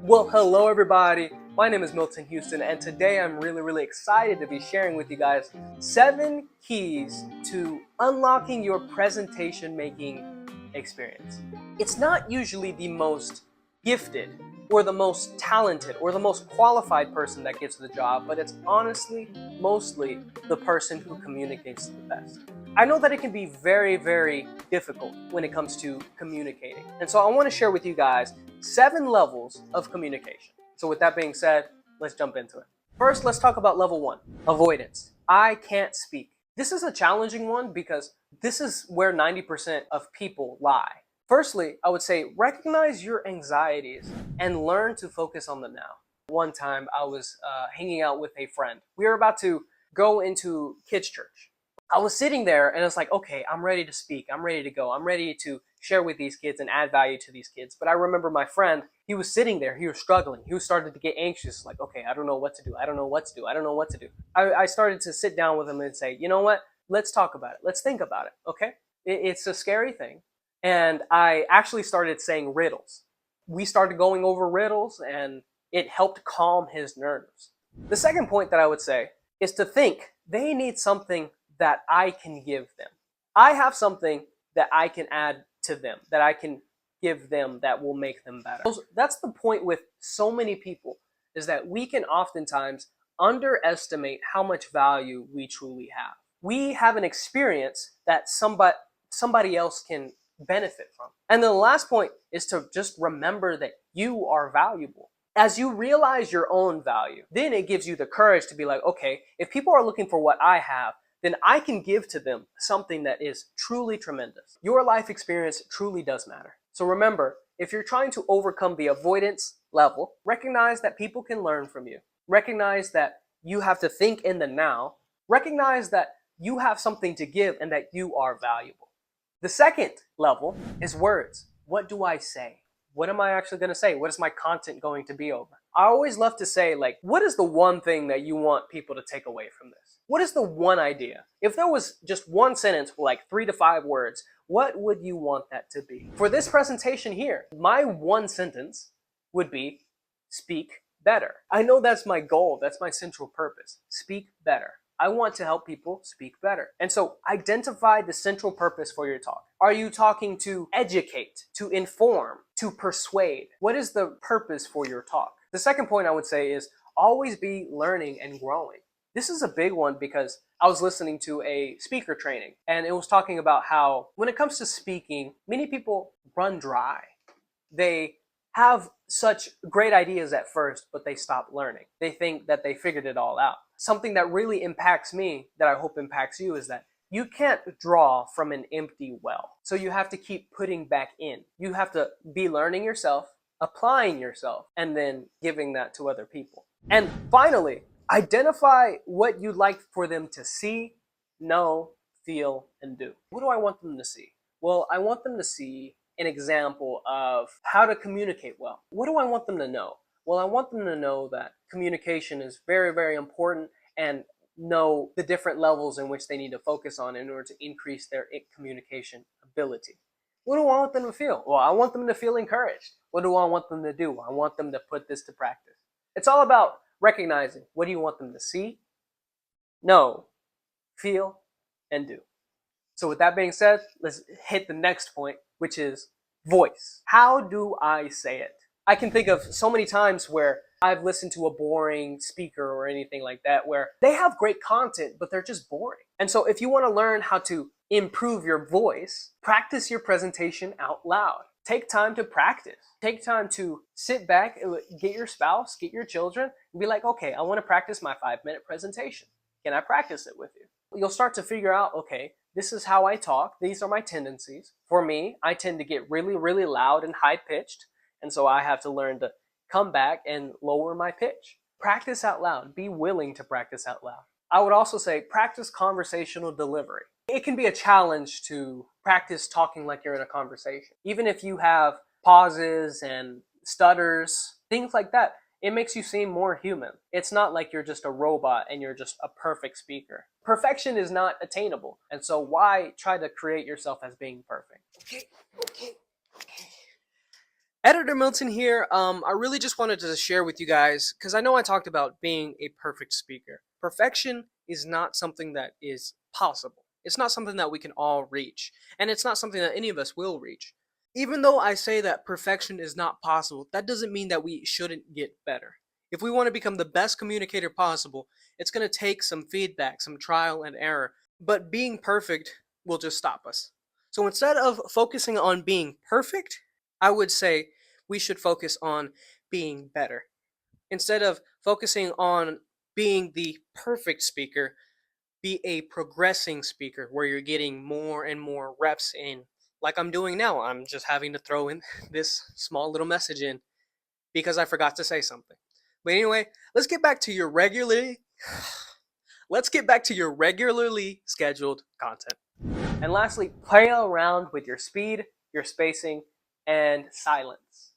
Well, hello everybody. My name is Milton Houston, and today I'm really excited to be sharing with you guys 7 keys to unlocking your presentation making experience. It's not usually the most gifted or the most talented or the most qualified person that gets the job, but it's honestly mostly the person who communicates the best. I know that it can be very difficult when it comes to communicating. And so I want to share with you guys 7 levels of communication. So with that being said, let's jump into it. First, let's talk about level 1, avoidance. I can't speak. This is a challenging one because this is where 90% of people lie. Firstly, I would say recognize your anxieties and learn to focus on the now. One time I was hanging out with a friend. We were about to go into kids' church. I was sitting there and it's like, okay, I'm ready to speak. I'm ready to go. I'm ready to share with these kids and add value to these kids. But I remember my friend, he was sitting there. He was struggling. He was starting to get anxious. Like, okay, I don't know what to do. I don't know what to do. I don't know what to do. I started to sit down with him and say, you know what? Let's talk about it. Let's think about it. Okay. It's a scary thing. And I actually started saying riddles. We started going over riddles and it helped calm his nerves. The second point that I would say is to think they need something that I can give them. I have something that I can add to them, that I can give them that will make them better. That's the point with so many people, is that we can oftentimes underestimate how much value we truly have. We have an experience that somebody else can benefit from. And then the last point is to just remember that you are valuable. As you realize your own value, then it gives you the courage to be like, okay, if people are looking for what I have, then I can give to them something that is truly tremendous. Your life experience truly does matter. So remember, if you're trying to overcome the avoidance level, recognize that people can learn from you. Recognize that you have to think in the now. Recognize that you have something to give and that you are valuable. The second level is words. What do I say? What am I actually going to say? What is my content going to be over? I always love to say, like, what is the one thing that you want people to take away from this? What is the one idea? If there was just one sentence, like 3 to 5 words, what would you want that to be? For this presentation here, my one sentence would be speak better. I know that's my goal. That's my central purpose. Speak better. I want to help people speak better. And so identify the central purpose for your talk. Are you talking to educate, to inform, to persuade? What is the purpose for your talk? The second point I would say is always be learning and growing. This is a big one because I was listening to a speaker training and it was talking about how when it comes to speaking, many people run dry. They have such great ideas at first, but they stop learning. They think that they figured it all out. Something that really impacts me, that I hope impacts you, is that you can't draw from an empty well. So you have to keep putting back in. You have to be learning yourself, applying yourself, and then giving that to other people. And finally, identify what you'd like for them to see, know, feel, and do. What do I want them to see? Well, I want them to see an example of how to communicate well. What do I want them to know? Well, I want them to know that communication is very important and know the different levels in which they need to focus on in order to increase their communication ability. What do I want them to feel? Well, I want them to feel encouraged. What do I want them to do? I want them to put this to practice. It's all about recognizing what do you want them to see, know, feel, and do. So with that being said, let's hit the next point, which is voice. How do I say it? I can think of so many times where I've listened to a boring speaker or anything like that where they have great content, but they're just boring. And so if you want to learn how to improve your voice, practice your presentation out loud. Take time to practice. Take time to sit back, get your spouse, get your children, and be like, okay, I want to practice my 5-minute presentation. Can I practice it with you? You'll start to figure out, okay, this is how I talk. These are my tendencies. For me, I tend to get really loud and high-pitched. And so I have to learn to come back and lower my pitch. Practice out loud. Be willing to practice out loud. I would also say practice conversational delivery. It can be a challenge to practice talking like you're in a conversation. Even if you have pauses and stutters, things like that, it makes you seem more human. It's not like you're just a robot and you're just a perfect speaker. Perfection is not attainable. And so why try to create yourself as being perfect? Okay. Editor Milton here. I really just wanted to share with you guys, because I know I talked about being a perfect speaker. Perfection is not something that is possible. It's not something that we can all reach, and it's not something that any of us will reach. Even though I say that perfection is not possible, that doesn't mean that we shouldn't get better. If we want to become the best communicator possible, it's going to take some feedback, some trial and error, but being perfect will just stop us. So instead of focusing on being perfect, I would say we should focus on being better. Instead of focusing on being the perfect speaker, be a progressing speaker where you're getting more and more reps in. Like I'm doing now, I'm just having to throw in this small little message in because I forgot to say something. But anyway, let's get back to your regularly scheduled content. And lastly, play around with your speed, your spacing, and silence.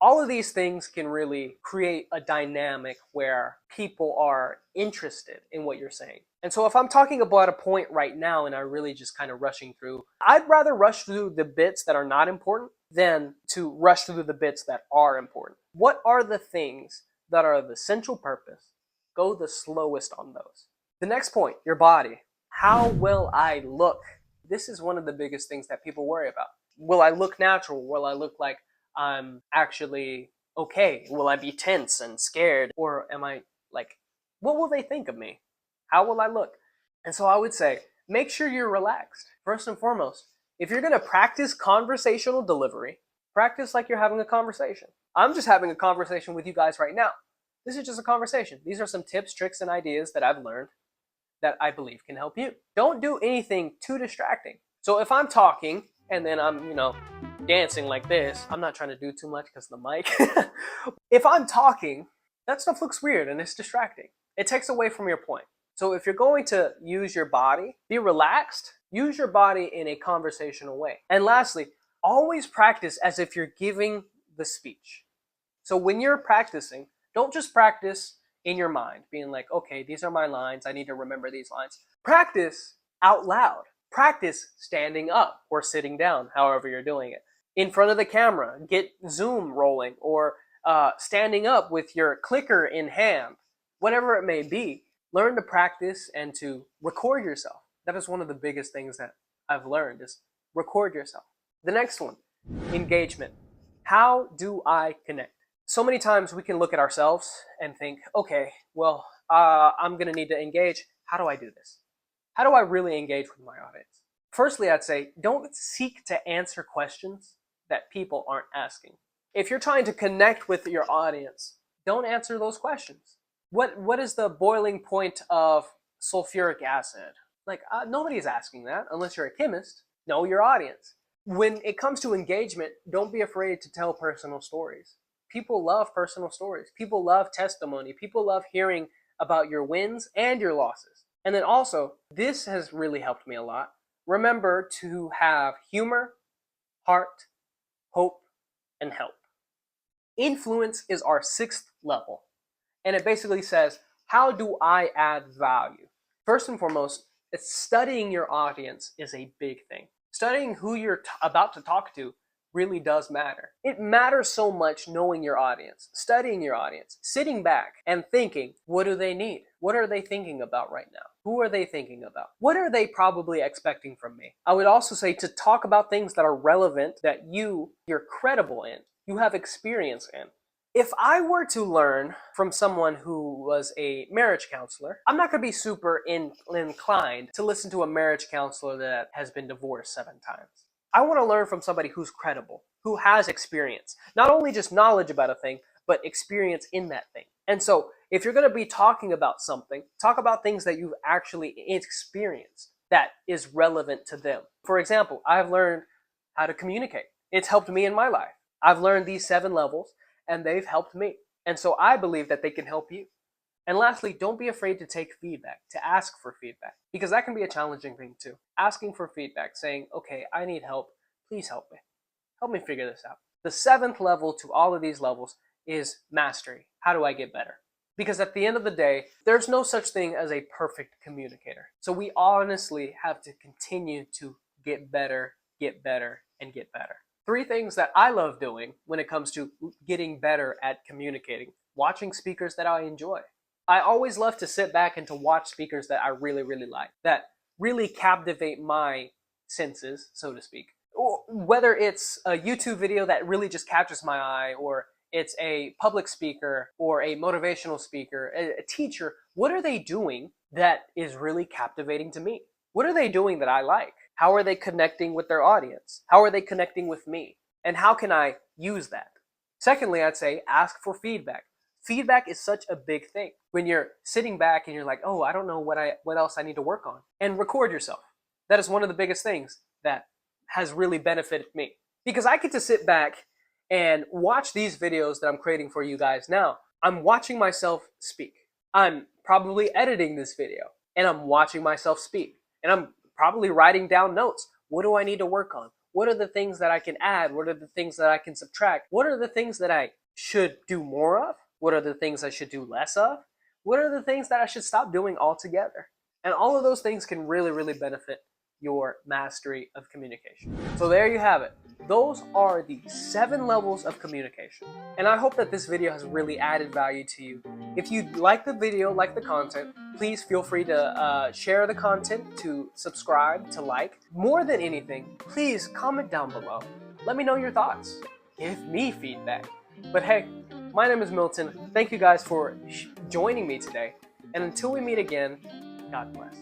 All of these things can really create a dynamic where people are interested in what you're saying. And so if I'm talking about a point right now and I'm really just kind of rushing through, I'd rather rush through the bits that are not important than to rush through the bits that are important. What are the things that are of essential purpose? Go the slowest on those. The next point, your body. How will I look? This is one of the biggest things that people worry about. Will I look natural? Will I look like I'm actually okay? Will I be tense and scared? Or am I like, what will they think of me? How will I look? And so I would say, make sure you're relaxed. First and foremost, if you're going to practice conversational delivery, practice like you're having a conversation. I'm just having a conversation with you guys right now. This is just a conversation. These are some tips, tricks, and ideas that I've learned that I believe can help you. Don't do anything too distracting. So if I'm talking and then I'm, dancing like this, I'm not trying to do too much because of the mic. If I'm talking, that stuff looks weird and it's distracting. It takes away from your point. So if you're going to use your body, be relaxed, use your body in a conversational way. And lastly, always practice as if you're giving the speech. So when you're practicing, don't just practice in your mind, being like, okay, these are my lines, I need to remember these lines. Practice out loud. Practice standing up or sitting down, however you're doing it. In front of the camera, get Zoom rolling, or standing up with your clicker in hand, whatever it may be. Learn to practice and to record yourself. That is one of the biggest things that I've learned is record yourself. The next one, engagement. How do I connect? So many times we can look at ourselves and think, okay, well, I'm going to need to engage. How do I do this? How do I really engage with my audience? Firstly, I'd say don't seek to answer questions that people aren't asking. If you're trying to connect with your audience, don't answer those questions. What is the boiling point of sulfuric acid? Like, nobody's asking that unless you're a chemist. Know your audience. When it comes to engagement, don't be afraid to tell personal stories. People love personal stories. People love testimony. People love hearing about your wins and your losses. And then also, this has really helped me a lot. Remember to have humor, heart, hope, and help. Influence is our 6th level. And it basically says, how do I add value? First and foremost, it's studying your audience is a big thing. Studying who you're about to talk to really does matter. It matters so much knowing your audience, studying your audience, sitting back and thinking, what do they need? What are they thinking about right now? Who are they thinking about? What are they probably expecting from me? I would also say to talk about things that are relevant, that you're credible in, you have experience in. If I were to learn from someone who was a marriage counselor, I'm not going to be super inclined to listen to a marriage counselor that has been divorced 7 times. I want to learn from somebody who's credible, who has experience. Not only just knowledge about a thing, but experience in that thing. And so if you're going to be talking about something, talk about things that you've actually experienced that is relevant to them. For example, I've learned how to communicate. It's helped me in my life. I've learned these 7 levels and they've helped me. And so I believe that they can help you. And lastly, don't be afraid to take feedback, to ask for feedback, because that can be a challenging thing too. Asking for feedback, saying, okay, I need help, please help me. Help me figure this out. The 7th level to all of these levels is mastery. How do I get better? Because at the end of the day, there's no such thing as a perfect communicator. So we honestly have to continue to get better, and get better. 3 things that I love doing when it comes to getting better at communicating. Watching speakers that I enjoy. I always love to sit back and to watch speakers that I really, really like, that really captivate my senses, so to speak. Or whether it's a YouTube video that really just catches my eye, or it's a public speaker or a motivational speaker, a teacher, what are they doing that is really captivating to me? What are they doing that I like? How are they connecting with their audience? How are they connecting with me? And how can I use that? Secondly, I'd say ask for feedback. Feedback is such a big thing. When you're sitting back and you're like, oh, I don't know what else I need to work on. And record yourself. That is one of the biggest things that has really benefited me. Because I get to sit back and watch these videos that I'm creating for you guys now. I'm watching myself speak. I'm probably editing this video and I'm watching myself speak. And I'm probably writing down notes. What do I need to work on? What are the things that I can add? What are the things that I can subtract? What are the things that I should do more of? What are the things I should do less of? What are the things that I should stop doing altogether? And all of those things can really, really benefit your mastery of communication. So there you have it. Those are the 7 levels of communication. And I hope that this video has really added value to you. If you like the video, like the content, please feel free to share the content, to subscribe, to like. More than anything, please comment down below. Let me know your thoughts. Give me feedback. But hey, my name is Milton. Thank you guys for joining me today. And until we meet again, God bless.